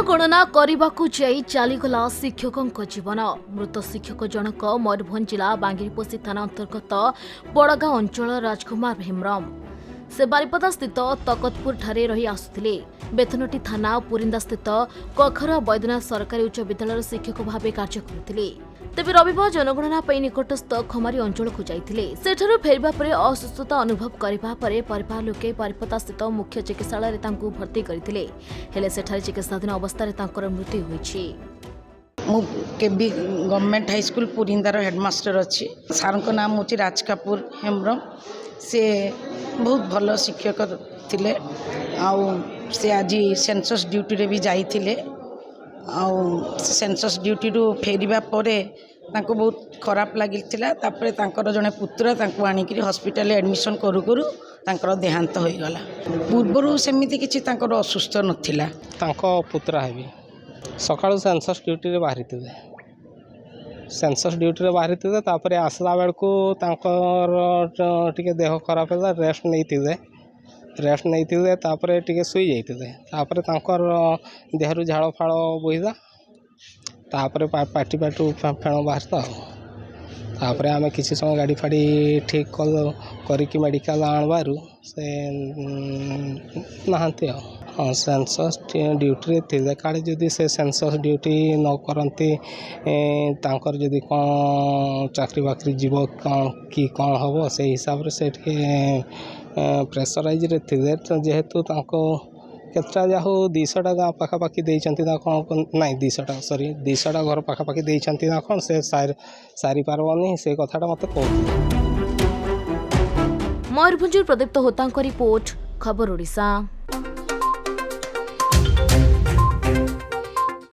जनगणना करने जाई चलीगला शिक्षकों जीवन। मृत शिक्षक जनक मयूरभंज जिला बांगिरपोषी थाना अंतर्गत बड़गांव अंचल राजकुमार हेम्ब्रम। से बारिपदा स्थित तकतपुर ठारे रही आसुथिले। बेथनटी थाना पुरिंदा स्थित कखरा बैद्यनाथ सरकारी उच्च विद्यालय शिक्षक भाव कार्य करुथिले। तेबे रविवार जनगणना पर निकटस्थ खमारी अंचल को जाइथिले। सेठारु फेरिबा परे असुस्थता अनुभव करबा परे परिवार लोके बारिपदा स्थित मुख्य चिकित्सालय रे तांकु भर्ती करथिले। हेले सेठारे चिकित्साधीन अवस्था रे तांकर मृत्यु होईछि। मु केबी गवर्नमेंट हाई स्कूल पुरिंदार हेडमास्टर अच्छी सार को नाम हूँ राज कपूर हेम्ब्रम। से बहुत भल शिक्षक थिले। आउ से आज सेंसस ड्यूटी रे भी जाइथिले। आउ सेंसस ड्यूटी रू फेरिबा परे तांको बहुत खराब लागिला। तापरे तांकर जने पुत्र तांको आनिकरी हॉस्पिटल एडमिशन करू करू तांकर देहांत हो गला। पूर्वरु सेमिति किछि तांकर असुस्थ नथिला। तांको पुत्र हेबी सकाळु सेंसस ड्यूटी रे बाहरी थे। सेंसस ड्यूटी रे बाहरी थे। तापरे आसला बेलको तांकर टिके देह खराब है। रेस्ट नहीं थे। तापरे टिके सुई जाइते। तापरे तांकर देहरु झाड़ फाड़ बोहिदा। तापरे पाटी पाटू फेण बाहरता। तापरे आमे किसी समय गाड़ी फाड़ी ठीक करिकी मेडिकल आणबारु से नहांती। हाँ सेंसस ड्यूटी थे काले जदि से सेंसस ड्यूटी न करती तांकर जदि कौन चाकरी बाकरी जीव कि कौन हम से हिसाब से प्रेसराइज रे थे। जेहेतु तांको केतटा जाहो 200टा गाँ पाखापाखि देइचंती ना कौन नाई 200टा घर पाखापाखि देइचंती ना कौन से सारी पारबनी से कथाटा मते कहू। मयूरभंज प्रदीप्त होता रिपोर्ट खबर ओडिशा।